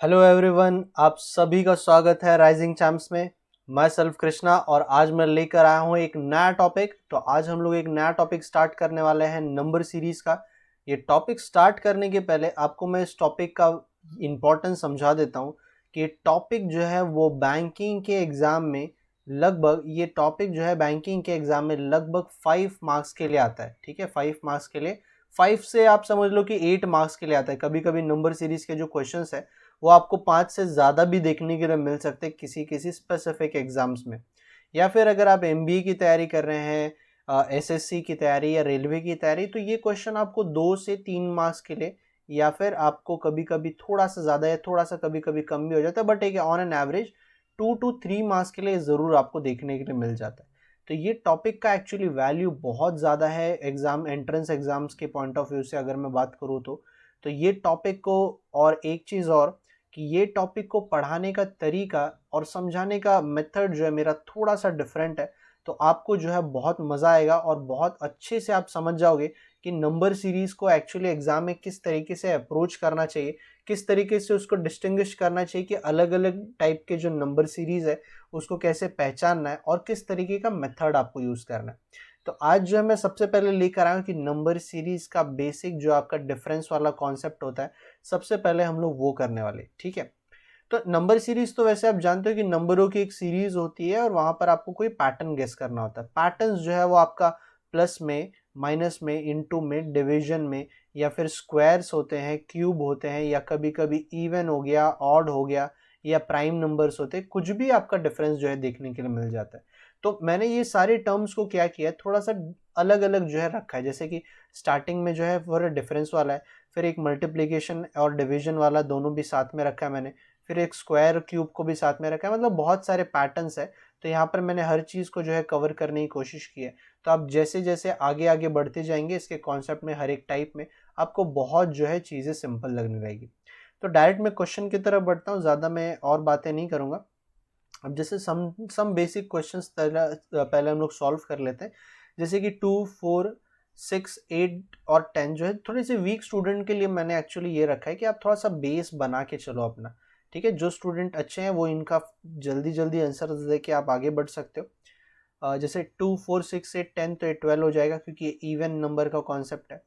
Hello everyone, आप सभी का स्वागत है राइजिंग चैम्प्स में। मैं सेल्फ कृष्णा और आज मैं लेकर आया हूँ एक नया टॉपिक। तो आज हम लोग एक नया टॉपिक स्टार्ट करने वाले हैं नंबर सीरीज का। ये टॉपिक स्टार्ट करने के पहले आपको मैं इस टॉपिक का इम्पोर्टेंस समझा देता हूँ कि ये टॉपिक जो है वो बैंकिंग के एग्ज़ाम में लगभग 5 मार्क्स के लिए आता है। ठीक है, 5 मार्क्स के लिए, 5 से आप समझ लो कि 8 मार्क्स के लिए आता है। कभी कभी नंबर सीरीज के जो क्वेश्चंस है वो आपको 5 से ज़्यादा भी देखने के लिए मिल सकते हैं किसी किसी स्पेसिफिक एग्जाम्स में। या फिर अगर आप एमबीए की तैयारी कर रहे हैं, एसएससी की तैयारी या रेलवे की तैयारी, तो ये क्वेश्चन आपको 2 से 3 मार्क्स के लिए, या फिर आपको कभी कभी थोड़ा सा ज़्यादा या थोड़ा सा कभी कभी कम भी हो जाता है, बट एक on an average 2 to 3 marks के लिए ज़रूर आपको देखने के लिए मिल जाता है। तो ये टॉपिक का एक्चुअली वैल्यू बहुत ज़्यादा है एग्ज़ाम, एंट्रेंस एग्ज़ाम्स के पॉइंट ऑफ व्यू से अगर मैं बात करूँ तो ये टॉपिक को, और एक चीज़ और कि ये टॉपिक को पढ़ाने का तरीका और समझाने का मेथड जो है मेरा थोड़ा सा डिफरेंट है। तो आपको जो है बहुत मज़ा आएगा और बहुत अच्छे से आप समझ जाओगे कि नंबर सीरीज़ को एक्चुअली एग्ज़ाम में किस तरीके से अप्रोच करना चाहिए, किस तरीके से उसको डिस्टिंग्विश करना चाहिए कि अलग अलग टाइप के जो नंबर सीरीज़ है उसको कैसे पहचानना है और किस तरीके का मेथड आपको यूज़ करना है। तो आज जो है मैं सबसे पहले लेकर आया हूँ कि नंबर सीरीज़ का बेसिक जो आपका डिफरेंस वाला कॉन्सेप्ट होता है, सबसे पहले हम लोग वो करने वाले। ठीक है, तो नंबर सीरीज तो वैसे आप जानते हो कि नंबरों की एक सीरीज होती है और वहां पर आपको कोई पैटर्न गेस करना होता है। पैटर्न्स जो है वो आपका प्लस में, माइनस में, इनटू में, डिवीजन में, या फिर स्क्वायर्स होते हैं, क्यूब होते हैं, या कभी कभी इवन हो गया, ऑड हो गया, या प्राइम नंबर्स होते हैं। कुछ भी आपका डिफरेंस जो है देखने के लिए मिल जाता है। तो मैंने ये सारे टर्म्स को क्या किया है, थोड़ा सा अलग अलग जो है रखा है। जैसे कि स्टार्टिंग में जो है वो डिफरेंस वाला है, फिर एक मल्टीप्लीकेशन और डिवीजन वाला दोनों भी साथ में रखा है मैंने, फिर एक स्क्वायर क्यूब को भी साथ में रखा है। मतलब बहुत सारे पैटर्न्स है। तो यहाँ पर मैंने हर चीज़ को जो है कवर करने की कोशिश की है। तो आप जैसे जैसे आगे आगे बढ़ते जाएंगे इसके कॉन्सेप्ट में, हर एक टाइप में आपको बहुत जो है चीज़ें सिंपल लगने लगेगी। तो डायरेक्ट मैं क्वेश्चन की तरफ बढ़ता हूँ, ज़्यादा मैं और बातें नहीं करूँगा। अब जैसे सम बेसिक क्वेश्चंस पहले हम लोग सॉल्व कर लेते हैं। जैसे कि 2, 4, 6, 8 और 10 जो है थोड़े से वीक स्टूडेंट के लिए मैंने एक्चुअली ये रखा है कि आप थोड़ा सा बेस बना के चलो अपना। ठीक है, जो स्टूडेंट अच्छे हैं वो इनका जल्दी जल्दी आंसर दे के आप आगे बढ़ सकते हो। जैसे 2, 4, 6, 8, 10 तो ये 12 हो जाएगा क्योंकि ये इवन नंबर का कॉन्सेप्ट है।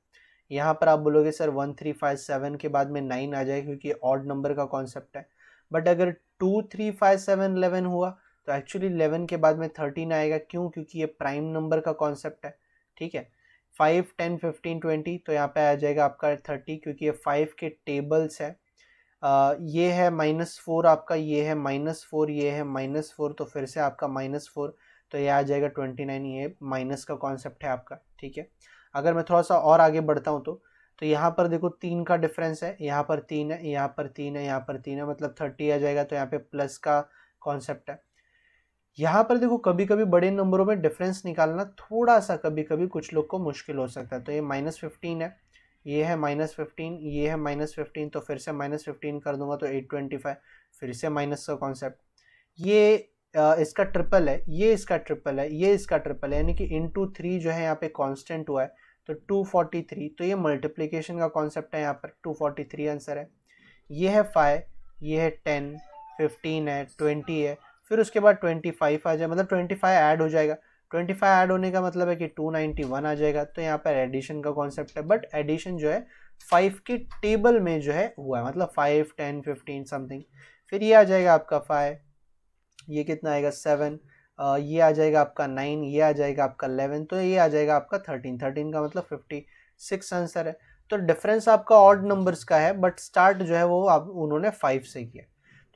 यहाँ पर आप बोलोगे सर 1, 3, 5, 7 के बाद में 9 आ जाएगा क्योंकि ऑड नंबर का कॉन्सेप्ट है। बट अगर 2, 3, 5, 7, 11 हुआ तो एक्चुअली 11 के बाद में 13 आएगा। क्यों? क्योंकि ये प्राइम नंबर का कॉन्सेप्ट है। ठीक है, 5, 10, 15, 20 तो यहाँ पे आ जाएगा आपका 30 क्योंकि ये 5 के टेबल्स है। ये है -4 आपका, ये है -4, ये है -4, तो फिर से आपका -4, तो ये आ जाएगा 29। ये माइनस का कॉन्सेप्ट है आपका। ठीक है, अगर मैं थोड़ा सा और आगे बढ़ता हूँ तो यहाँ पर देखो 3 का डिफरेंस है, यहाँ पर 3 है, यहाँ पर 3 है, यहाँ पर 3 है, मतलब 30 आ जाएगा। तो यहाँ पे प्लस का कॉन्सेप्ट है। यहाँ पर देखो कभी कभी बड़े नंबरों में डिफरेंस निकालना थोड़ा सा कभी कभी कुछ लोग को मुश्किल हो सकता है। तो ये -15 है, ये है -15, ये है -15, तो फिर से -15 कर दूंगा तो 825, फिर से माइनस का कॉन्सेप्ट। ये इसका ट्रिपल है, ये इसका ट्रिपल है, ये इसका ट्रिपल है, यानी कि इंटू 3 जो है यहाँ पे कांस्टेंट हुआ है तो 243। तो ये मल्टीप्लिकेशन का कॉन्सेप्ट है, यहाँ पर 243 आंसर है। ये है 5, ये है 10, 15 है, 20 है, फिर उसके बाद 25 आ जाए, मतलब 25 ऐड हो जाएगा। 25 ऐड होने का मतलब है कि 291 आ जाएगा। तो यहाँ पर एडिशन का कॉन्सेप्ट है, बट एडिशन जो है 5 के टेबल में जो है हुआ है, मतलब 5, 10, 15 समथिंग। फिर ये आ जाएगा आपका 5, ये कितना आएगा 7, ये आ जाएगा आपका 9, ये आ जाएगा आपका 11, तो ये आ जाएगा आपका 13 का मतलब 56 आंसर है। तो डिफरेंस आपका ऑड नंबर्स का है, बट स्टार्ट जो है वो आप उन्होंने 5 से किया।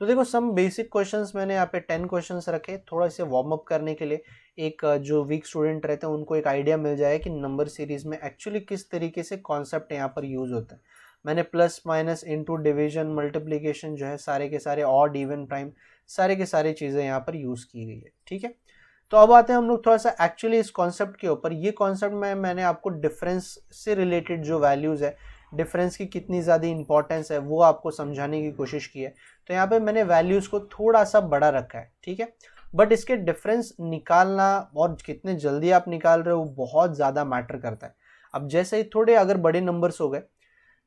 तो देखो सम बेसिक क्वेश्चंस मैंने यहाँ पे 10 क्वेश्चंस रखे थोड़ा से वार्म अप करने के लिए। एक जो वीक स्टूडेंट रहते हैं उनको एक आइडिया मिल जाए कि नंबर सीरीज में एक्चुअली किस तरीके से कॉन्सेप्ट यहाँ पर यूज होता है। मैंने plus minus into division multiplication जो है सारे के सारे, ऑड इवन प्राइम, सारे के सारे चीज़ें यहाँ पर यूज़ की गई है। ठीक है, तो अब आते हैं हम लोग थोड़ा सा एक्चुअली इस कॉन्सेप्ट के ऊपर। ये कॉन्सेप्ट में मैंने आपको डिफरेंस से रिलेटेड जो वैल्यूज़ है, डिफरेंस की कितनी ज़्यादा इंपॉर्टेंस है, वो आपको समझाने की कोशिश की है। तो यहाँ पे मैंने वैल्यूज़ को थोड़ा सा बड़ा रखा है। ठीक है, बट इसके डिफरेंस निकालना और कितने जल्दी आप निकाल रहे हो बहुत ज़्यादा मैटर करता है। अब जैसे ही थोड़े अगर बड़े नंबर्स हो गए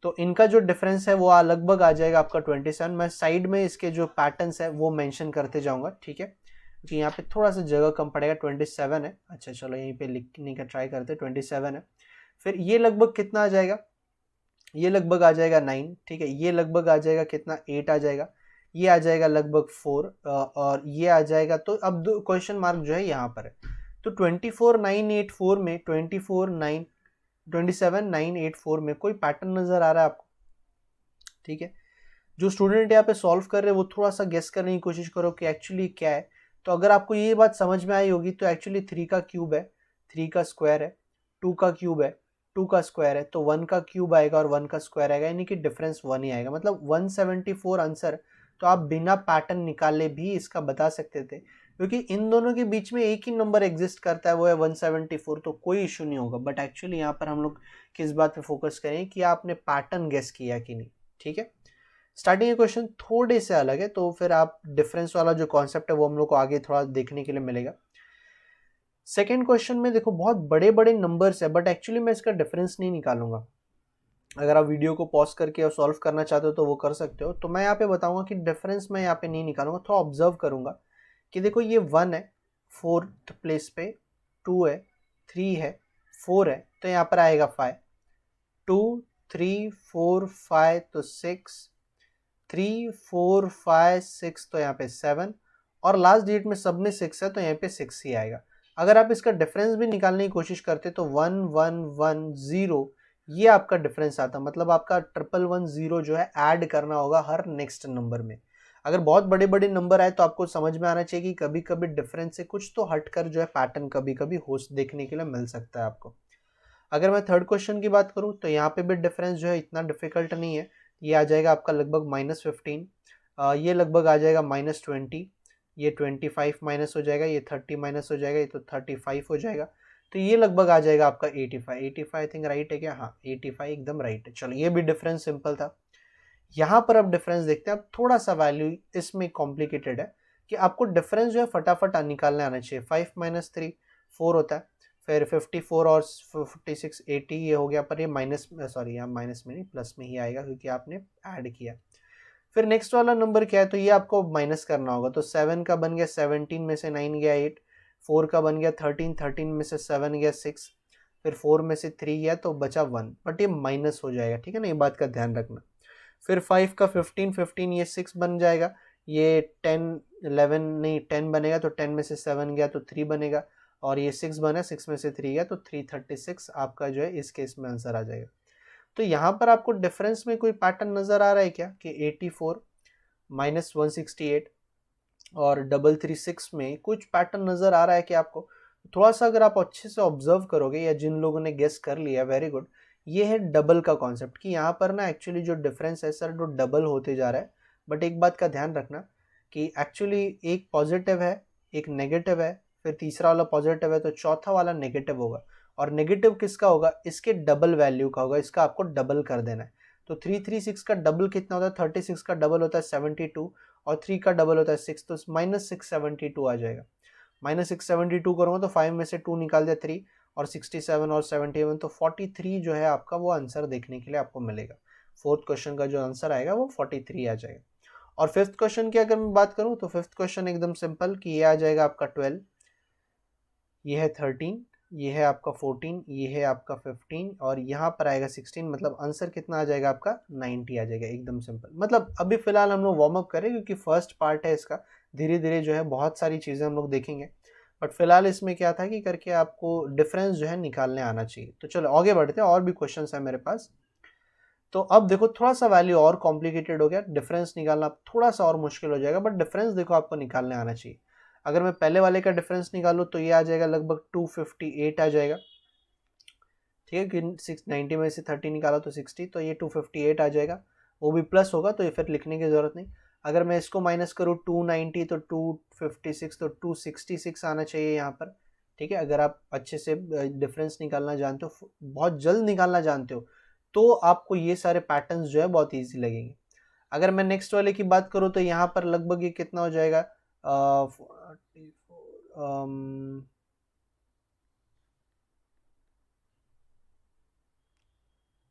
तो इनका जो डिफरेंस है वो लगभग आ जाएगा आपका 27। मैं साइड में इसके जो पैटर्न्स है वो मेंशन करते जाऊंगा, ठीक है, क्योंकि यहाँ पे थोड़ा सा जगह कम पड़ेगा। 27 है, अच्छा चलो यहीं पे लिखने का ट्राई करते हैं। 27 है, फिर ये लगभग कितना आ जाएगा, ये लगभग आ जाएगा 9, ठीक है, ये लगभग आ जाएगा कितना, 8 आ जाएगा, ये आ जाएगा लगभग 4, और ये आ जाएगा। तो अब दो क्वेश्चन मार्क जो है यहाँ पर है। तो 24,984 में 27,984 में कोई पैटर्न नजर आ रहा है आपको, ठीक है। जो स्टूडेंट यहाँ पे सॉल्व कर रहे हैं वो थोड़ा सा गेस करने की कोशिश करो कि एक्चुअली क्या है। तो अगर आपको ये बात समझ में आई होगी तो एक्चुअली 3 का क्यूब है, 3 का स्क्वायर है, 2 का क्यूब है, 2 का स्क्वायर है, तो 1 का क्यूब आएगा और 1 का स्क्वायर आएगा, यानी कि डिफरेंस 1 ही आएगा, मतलब 174 आंसर। तो आप बिना पैटर्न निकाले भी इसका बता सकते थे, क्योंकि इन दोनों के बीच में एक ही नंबर एग्जिस्ट करता है, वो है 174, तो कोई इशू नहीं होगा। बट एक्चुअली यहाँ पर हम लोग किस बात पे फोकस करें कि आपने पैटर्न गेस किया कि नहीं, ठीक है। स्टार्टिंग के क्वेश्चन थोड़े से अलग है, तो फिर आप डिफरेंस वाला जो कॉन्सेप्ट है वो हम लोग को आगे थोड़ा देखने के लिए मिलेगा। सेकेंड क्वेश्चन में देखो बहुत बड़े बड़े नंबर्स है, बट एक्चुअली मैं इसका डिफरेंस नहीं निकालूंगा। अगर आप वीडियो को पॉज करके और सॉल्व करना चाहते हो तो वो कर सकते हो। तो मैं यहाँ पे बताऊंगा कि डिफरेंस मैं यहाँ पे नहीं निकालूंगा, थोड़ा ऑब्जर्व करूंगा कि देखो ये 1 है, 4th प्लेस पे 2 है, 3 है, 4 है, तो यहाँ पर आएगा 5, 2 3 4 5 तो 6, 3 4 5 6 तो यहाँ पे 7, और लास्ट डिजिट में सब में 6 है तो यहाँ पे 6 ही आएगा। अगर आप इसका डिफरेंस भी निकालने की कोशिश करते तो 1 1 1 0 ये आपका डिफरेंस आता, मतलब आपका 1 1 0 जो है ऐड करना होगा हर नेक्स्ट नंबर में। अगर बहुत बड़े बड़े नंबर आए तो आपको समझ में आना चाहिए कि कभी कभी डिफरेंस से कुछ तो हटकर जो है पैटर्न कभी कभी हो देखने के लिए मिल सकता है आपको। अगर मैं थर्ड क्वेश्चन की बात करूं तो यहाँ पे भी डिफरेंस जो है इतना डिफिकल्ट नहीं है। ये आ जाएगा आपका लगभग -15, ये लगभग आ जाएगा -20, ये 25 माइनस हो जाएगा, ये 30 माइनस हो जाएगा, ये तो 35 हो जाएगा, तो ये लगभग आ जाएगा आपका 85। 85 आई थिंक राइट है क्या, हाँ 85 एकदम राइट है। चलो ये भी डिफरेंस सिंपल था। यहाँ पर अब डिफरेंस देखते हैं। अब थोड़ा सा वैल्यू इसमें कॉम्प्लिकेटेड है कि आपको डिफरेंस जो है फटाफट निकालने आना चाहिए। 5 - 3 4 होता है, फिर 54 और 56 80 ये हो गया, पर ये माइनस, सॉरी यहाँ माइनस में नहीं प्लस में ही आएगा क्योंकि आपने ऐड किया। फिर नेक्स्ट वाला नंबर क्या है, तो ये आपको माइनस करना होगा। तो 7 का बन गया 17 में से 9 गया 8, 4 का बन गया 13, 13 में से 7 गया 6, फिर 4 में से 3 गया तो बचा 1, बट ये माइनस हो जाएगा, ठीक है ना, ये बात का ध्यान रखना। फिर 5 का 15, 15 ये 6 बन जाएगा, ये 10 11 नहीं 10 बनेगा, तो 10 में से 7 गया तो 3 बनेगा, और ये 6 बना, 6 में से 3 गया तो 336 आपका जो है इस केस में आंसर आ जाएगा। तो यहाँ पर आपको डिफरेंस में कोई पैटर्न नजर आ रहा है क्या कि 84 -168 और 336 में कुछ पैटर्न नजर आ रहा है कि आपको? थोड़ा सा अगर आप अच्छे से ऑब्जर्व करोगे, या जिन लोगों ने गेस कर लिया वेरी गुड, ये है डबल का कॉन्सेप्ट कि यहाँ पर ना एक्चुअली जो डिफरेंस है सर वो डबल होते जा रहा है। बट एक बात का ध्यान रखना कि एक्चुअली एक पॉजिटिव है, एक नेगेटिव है, फिर तीसरा वाला पॉजिटिव है तो चौथा वाला नेगेटिव होगा, और नेगेटिव किसका होगा, इसके डबल वैल्यू का होगा, इसका आपको डबल कर देना है। तो 336 का डबल कितना होता है, 36 का डबल होता है 72, और 3 का डबल होता है 6, तो -672 आ जाएगा। -672 करूँगा तो 5 में से 2 निकाल दिया 3, और 67 और 71 तो 43 जो है आपका वो आंसर देखने के लिए आपको मिलेगा। फोर्थ क्वेश्चन का जो आंसर आएगा वो 43 आ जाएगा। और फिफ्थ क्वेश्चन की अगर मैं बात करूं तो फिफ्थ क्वेश्चन एकदम सिंपल कि ये आ जाएगा आपका 12, ये है 13, ये है आपका 14, ये है आपका 15, और यहाँ पर आएगा 16, मतलब आंसर कितना आ जाएगा आपका 90 आ जाएगा, एकदम सिंपल। मतलब अभी फिलहाल हम लोग वार्म अप करें क्योंकि फर्स्ट पार्ट है इसका, धीरे धीरे जो है बहुत सारी चीज़ें हम लोग देखेंगे। बट फिलहाल इसमें क्या था कि करके आपको डिफरेंस जो है निकालने आना चाहिए। तो चलो आगे बढ़ते हैं, और भी क्वेश्चन है मेरे पास। तो अब देखो थोड़ा सा वैल्यू और कॉम्प्लिकेटेड हो गया, डिफरेंस निकालना थोड़ा सा और मुश्किल हो जाएगा, बट डिफरेंस देखो आपको निकालने आना चाहिए। अगर मैं पहले वाले का डिफरेंस निकालूं तो ये आ जाएगा लगभग 258 आ जाएगा, ठीक है, कि 690 में से 30 निकाला तो 60, तो ये 258 आ जाएगा, वो भी प्लस होगा तो ये फिर लिखने की ज़रूरत नहीं। अगर मैं इसको माइनस करूँ 290 तो 256 तो 266 आना चाहिए यहाँ पर, ठीक है। अगर आप अच्छे से डिफरेंस निकालना जानते हो, बहुत जल्द निकालना जानते हो, तो आपको ये सारे पैटर्न्स जो है बहुत ईजी लगेंगे। अगर मैं नेक्स्ट वाले की बात करूँ तो यहाँ पर लगभग ये कितना हो जाएगा,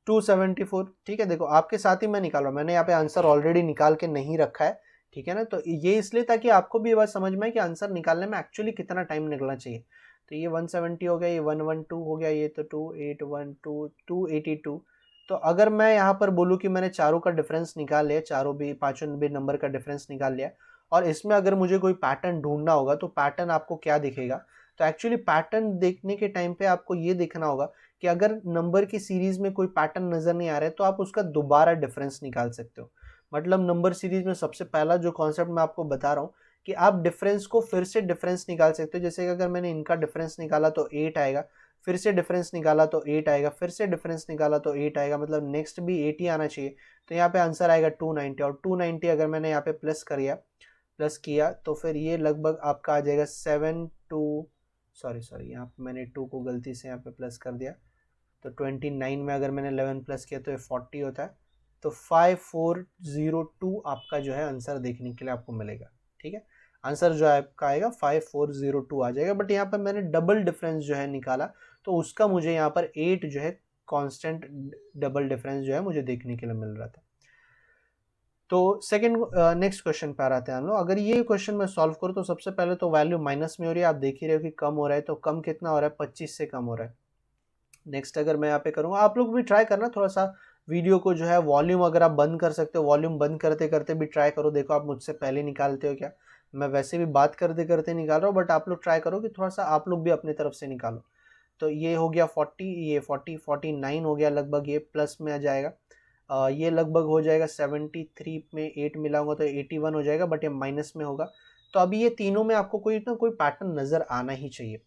274, ठीक है। देखो आपके साथ ही मैं निकाल रहा हूँ, मैंने यहाँ पे आंसर ऑलरेडी निकाल के नहीं रखा है, ठीक है ना। तो ये इसलिए ताकि आपको भी ये बात समझ में आए कि आंसर निकालने में एक्चुअली कितना टाइम निकलना चाहिए। तो ये 170 हो गया, ये 112 हो गया, ये तो 2812 282। तो अगर मैं यहाँ पर बोलूँ कि मैंने चारों का डिफरेंस निकाल लिया, चारों भी पांचों भी नंबर का डिफरेंस निकाल लिया, और इसमें अगर मुझे कोई पैटर्न ढूंढना होगा तो पैटर्न आपको क्या दिखेगा। तो एक्चुअली पैटर्न देखने के टाइम पे आपको ये देखना होगा कि अगर नंबर की सीरीज में कोई पैटर्न नजर नहीं आ रहा है तो आप उसका दोबारा डिफरेंस निकाल सकते हो। मतलब नंबर सीरीज में सबसे पहला जो कॉन्सेप्ट मैं आपको बता रहा हूँ कि आप डिफरेंस को फिर से डिफरेंस निकाल सकते हो। जैसे कि अगर मैंने इनका डिफरेंस निकाला तो 8 आएगा, फिर से डिफरेंस निकाला तो 8 आएगा, फिर से डिफरेंस निकाला तो 8 आएगा, मतलब नेक्स्ट भी 8 ही आना चाहिए। तो यहाँ पे आंसर आएगा 290, और 290 अगर मैंने यहाँ पे प्लस किया तो फिर ये लगभग आपका आ जाएगा 7 2, सॉरी यहाँ पे मैंने 2 को गलती से यहाँ पे प्लस कर दिया। तो 29 में अगर मैंने 11 प्लस किया तो ये 40 होता है। तो 5402 आपका जो है आंसर देखने के लिए आपको मिलेगा, ठीक है। आंसर जो है आपका आएगा 5402 आ जाएगा। बट यहाँ पर मैंने डबल डिफरेंस जो है निकाला, तो उसका मुझे यहाँ पर 8 जो है कांस्टेंट डबल डिफरेंस जो है मुझे देखने के लिए मिल रहा था। तो सेकंड नेक्स्ट क्वेश्चन पे आते हैं हम लोग। अगर ये क्वेश्चन मैं सॉल्व करूँ तो सबसे पहले तो वैल्यू माइनस में हो रही है, आप देख ही रहे हो कि कम हो रहा है। तो कम कितना हो रहा है, 25 से कम हो रहा है। नेक्स्ट अगर मैं यहाँ पे करूँगा, आप लोग भी ट्राई करना थोड़ा सा वीडियो को जो है वॉल्यूम अगर आप बंद कर सकते हो, वॉल्यूम बंद करते करते भी ट्राई करो। देखो आप मुझसे पहले निकालते हो क्या, मैं वैसे भी बात करते करते निकाल रहा हूँ, बट आप लोग ट्राई करो कि थोड़ा सा आप लोग भी अपनी तरफ से निकालो। तो ये हो गया 40, ये 49 हो गया लगभग, ये प्लस में आ जाएगा। ये लगभग हो जाएगा 73 में 8 मिलाऊंगा तो 81 हो जाएगा, बट ये माइनस में होगा। तो अभी ये तीनों में आपको कोई ना कोई पैटर्न नज़र आना ही चाहिए।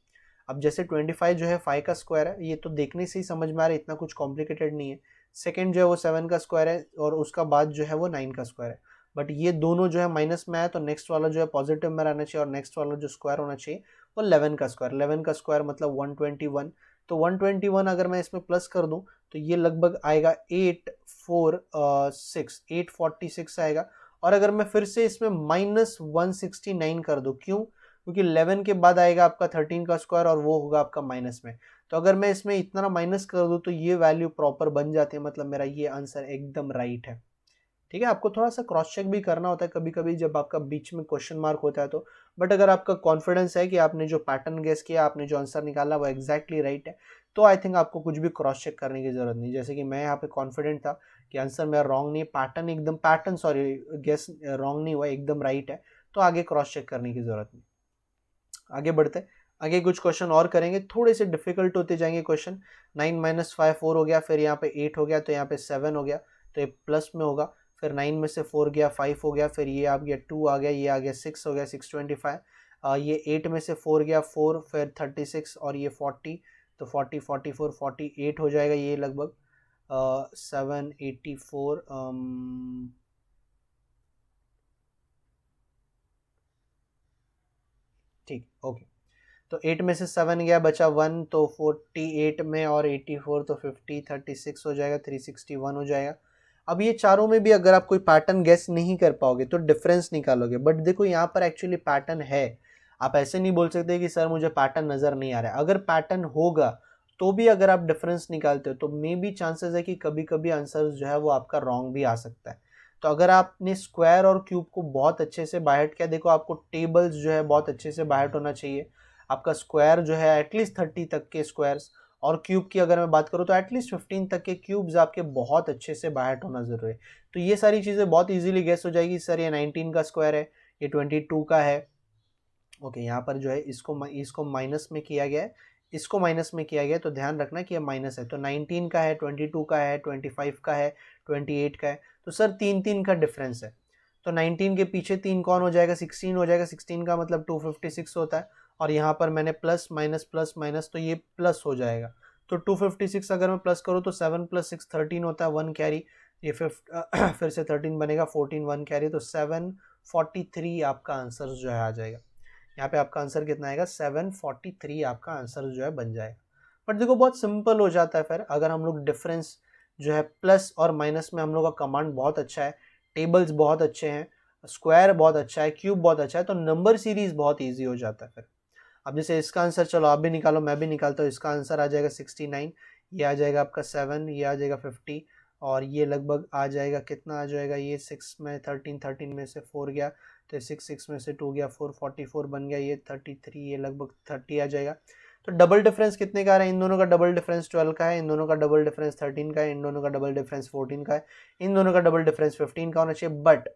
अब जैसे 25 जो है 5 का स्क्वायर है, ये तो देखने से ही समझ में आ रहा है, इतना कुछ कॉम्प्लिकेटेड नहीं है। सेकंड जो है वो 7 का स्क्वायर है, और उसका बाद जो है वो 9 का स्क्वायर है। बट ये दोनों जो है माइनस में आया, तो नेक्स्ट वाला जो है पॉजिटिव में रहना चाहिए, और नेक्स्ट वाला जो स्क्वायर होना चाहिए वो 11 का स्क्वायर। 11 का स्क्वायर मतलब 121। तो 121 अगर मैं इसमें प्लस कर दूं तो ये लगभग आएगा 846 आएगा। और अगर मैं फिर से इसमें -169 कर दूं, क्यों, क्योंकि 11 के बाद आएगा आपका 13 का स्क्वायर, और वो होगा आपका माइनस में। तो अगर मैं इसमें इतना माइनस कर दूं तो ये वैल्यू प्रॉपर बन जाती है, मतलब मेरा ये आंसर एकदम राइट है, ठीक है। आपको थोड़ा सा क्रॉस चेक भी करना होता है कभी कभी जब आपका बीच में क्वेश्चन मार्क होता है तो। बट अगर आपका कॉन्फिडेंस है कि आपने जो पैटर्न गेस किया, आपने जो आंसर निकाला वो एग्जैक्टली राइट है, तो आई थिंक आपको कुछ भी क्रॉस चेक करने की जरूरत नहीं। जैसे कि मैं यहाँ पे कॉन्फिडेंट था कि आंसर मेरा रॉन्ग नहीं, पैटर्न सॉरी गेस रॉन्ग नहीं हुआ, एकदम राइट है, तो आगे क्रॉस चेक करने की जरूरत नहीं। आगे बढ़ते, आगे कुछ क्वेश्चन और करेंगे, थोड़े से डिफिकल्ट होते जाएंगे क्वेश्चन। 9 - 5 4 हो गया, फिर यहाँ पे 8 हो गया, तो यहाँ पे 7 हो गया, तो ये प्लस में होगा। फिर 9 में से 4 गया, 5 हो गया, फिर ये आ गया 2 आ गया, ये आ गया 6 हो गया, 625। ये 8 में से 4 गया 4, फिर 36, और ये 40, तो 40 44 48 हो जाएगा ये लगभग 784। ठीक, ओके। तो 8 में से 7 गया, बचा 1, तो 48 में और 84 तो 50, 36 हो जाएगा, 361 हो जाएगा। अब ये चारों में भी अगर आप कोई पैटर्न गेस नहीं कर पाओगे तो डिफरेंस निकालोगे। बट देखो यहाँ पर एक्चुअली पैटर्न है, आप ऐसे नहीं बोल सकते कि सर मुझे पैटर्न नज़र नहीं आ रहा है। अगर पैटर्न होगा तो भी अगर आप डिफरेंस निकालते हो तो मे बी चांसेस है कि कभी कभी आंसर जो है वो आपका रॉन्ग भी आ सकता है। तो अगर आपने स्क्वायर और क्यूब को बहुत अच्छे से बायहट किया, देखो आपको टेबल्स जो है बहुत अच्छे से बायहट होना चाहिए। आपका स्क्वायर जो है एटलीस्ट 30 तक के स्क्वायर्स, और क्यूब की अगर मैं बात करूँ तो एटलीस्ट 15 तक के क्यूब्स आपके बहुत अच्छे से बायहट होना जरूरी है। तो ये सारी चीज़ें बहुत इजीली गेस हो जाएगी, सर ये 19 का स्क्वायर है, ये 22 का है। ओके, यहाँ पर जो है इसको माइनस में किया गया है, इसको माइनस में किया गया है, तो ध्यान रखना कि ये माइनस है। तो 19 का है, 22 का है, 25 का है, 28 का है। तो सर 3 का डिफरेंस है, तो 19 के पीछे 3 कौन हो जाएगा, 16 हो जाएगा। 16 का मतलब 256 होता है, और यहाँ पर मैंने प्लस माइनस तो ये प्लस हो जाएगा। तो 256 अगर मैं प्लस करूँ तो 7 + 6 13 होता है, 1 कैरी, ये फिर से 13 बनेगा, 14 1 कैरी, तो 743 आपका आंसर जो है आ जाएगा। यहाँ पे आपका आंसर कितना आएगा, 743 आपका आंसर जो है बन जाएगा। बट देखो बहुत सिंपल हो जाता है फिर अगर हम लोग डिफरेंस जो है प्लस और माइनस में हम लोग का कमांड बहुत अच्छा है, टेबल्स बहुत अच्छे हैं, स्क्वायर बहुत अच्छा है, क्यूब बहुत अच्छा है, तो नंबर सीरीज बहुत ईजी हो जाता है फिर। अब जैसे इसका आंसर चलो आप भी निकालो, मैं भी निकालता हूँ। इसका आंसर आ जाएगा 69, ये आ जाएगा आपका 7, ये आ जाएगा 50 और ये लगभग आ जाएगा, कितना आ जाएगा, ये 6 में 13 में से 4 गया तो 6 में से 2 गया 4, 44 बन गया, ये 33, ये लगभग 30 आ जाएगा। तो डबल डिफरेंस कितने का आ रहा है? इन दोनों का डबल डिफरेंस 12 का है, इन दोनों का डबल डिफरेंस 13 का है, इन दोनों का डबल डिफरेंस 14 का है, इन दोनों का डबल डिफरेंस 15 का होना चाहिए। बट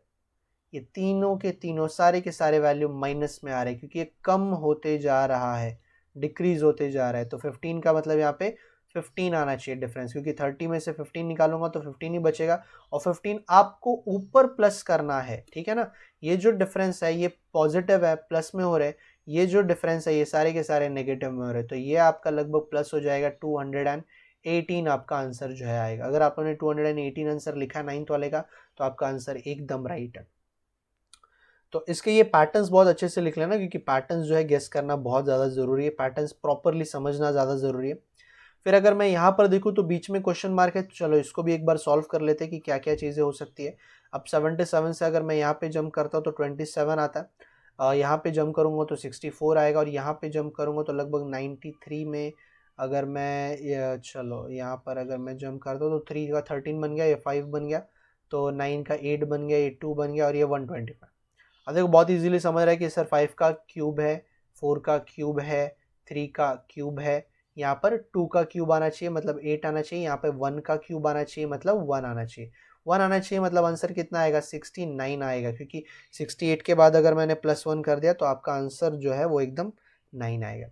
ये तीनों के तीनों सारे के सारे वैल्यू माइनस में आ रहे हैं क्योंकि ये कम होते जा रहा है, डिक्रीज होते जा रहा है। तो 15 का मतलब यहाँ पे 15 आना चाहिए डिफरेंस, क्योंकि 30 में से 15 निकालूंगा तो 15 ही बचेगा और 15 आपको ऊपर प्लस करना है, ठीक है ना। ये जो डिफरेंस है ये पॉजिटिव है, प्लस में हो रहे हैं, ये जो डिफरेंस है ये सारे के सारे नेगेटिव में हो रहे हैं, तो ये आपका लगभग प्लस हो जाएगा 218 आपका आंसर जो है आएगा। अगर आपने 218 आंसर लिखा है 9th वाले का तो आपका आंसर एकदम राइट है। तो इसके ये पैटर्न्स बहुत अच्छे से लिख लेना, क्योंकि पैटर्न्स जो है गेस करना बहुत ज़्यादा ज़रूरी है, पैटर्न्स प्रॉपरली समझना ज़्यादा ज़रूरी है। फिर अगर मैं यहाँ पर देखूँ तो बीच में क्वेश्चन मार्क है, तो चलो इसको भी एक बार सॉल्व कर लेते हैं कि क्या क्या चीज़ें हो सकती है। अब 77 से अगर मैं यहाँ पे जंप करता हूँ तो 27 आता है, यहाँ पे जंप करूँगा तो 64 आएगा और यहाँ पे जंप करूँगा तो लगभग 93 में अगर मैं चलो यहाँ पर अगर मैं जंप करता हूँ तो 3 का 13 बन गया, ये 5 बन गया, तो 9 का 8 बन गया, ये 2 बन गया और ये 125। अब देखो बहुत इजीली समझ रहा है कि सर 5 का क्यूब है, 4 का क्यूब है, 3 का क्यूब है, यहाँ पर 2 का क्यूब आना चाहिए मतलब 8 आना चाहिए, यहाँ पे 1 का क्यूब आना चाहिए मतलब 1 आना चाहिए, 1 आना चाहिए मतलब आंसर कितना आएगा 69 आएगा, क्योंकि 68 के बाद अगर मैंने +1 कर दिया तो आपका आंसर जो है वो एकदम 9 आएगा।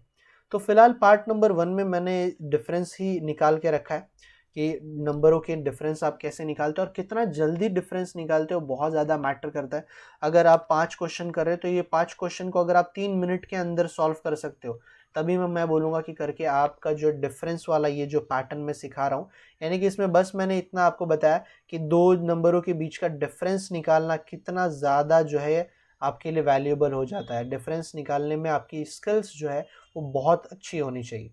तो फिलहाल पार्ट नंबर 1 में मैंने डिफरेंस ही निकाल के रखा है कि नंबरों के डिफरेंस आप कैसे निकालते हो और कितना जल्दी डिफरेंस निकालते हो बहुत ज़्यादा मैटर करता है। अगर आप 5 क्वेश्चन कर रहे हो तो ये 5 क्वेश्चन को अगर आप 3 मिनट के अंदर सॉल्व कर सकते हो तभी मैं बोलूँगा कि करके आपका जो डिफरेंस वाला ये जो पैटर्न मैं सिखा रहा हूँ, यानी कि इसमें बस मैंने इतना आपको बताया कि 2 नंबरों के बीच का डिफरेंस निकालना कितना ज़्यादा जो है आपके लिए वैल्यूएबल हो जाता है। डिफरेंस निकालने में आपकी स्किल्स जो है वो बहुत अच्छी होनी चाहिए।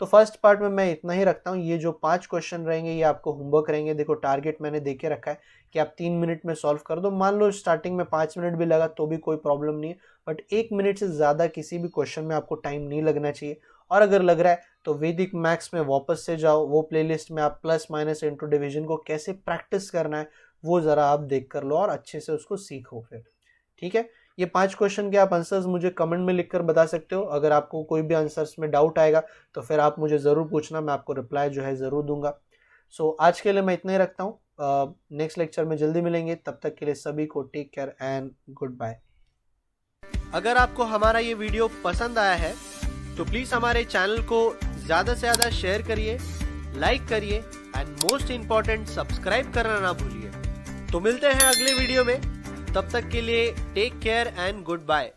तो फर्स्ट पार्ट में मैं इतना ही रखता हूँ। ये जो 5 क्वेश्चन रहेंगे ये आपको होमवर्क रहेंगे। देखो टारगेट मैंने दे के रखा है कि आप 3 मिनट में सॉल्व कर दो। मान लो स्टार्टिंग में 5 मिनट भी लगा तो भी कोई प्रॉब्लम नहीं है, बट 1 मिनट से ज़्यादा किसी भी क्वेश्चन में आपको टाइम नहीं लगना चाहिए। और अगर लग रहा है तो वैदिक मैथ्स में वापस से जाओ, वो प्लेलिस्ट में आप प्लस माइनस इंटू डिवीजन को कैसे प्रैक्टिस करना है वो ज़रा आप देख कर लो और अच्छे से उसको सीखो फिर, ठीक है। ये 5 क्वेश्चन के आप आंसर्स मुझे कमेंट में लिखकर बता सकते हो। अगर आपको कोई भी आंसर्स में डाउट आएगा तो फिर आप मुझे ज़रूर पूछना, मैं आपको रिप्लाई जो है ज़रूर दूंगा। सो आज के लिए मैं इतना ही रखता हूँ। नेक्स्ट लेक्चर में जल्दी मिलेंगे, तब तक के लिए सभी को take care and goodbye. अगर आपको हमारा ये वीडियो पसंद आया है तो प्लीज़ हमारे चैनल को ज़्यादा से ज़्यादा शेयर करिए, लाइक करिए एंड मोस्ट इम्पॉर्टेंट सब्सक्राइब करना ना भूलिए। तो मिलते हैं अगले वीडियो में, तब तक के लिए take care and good bye.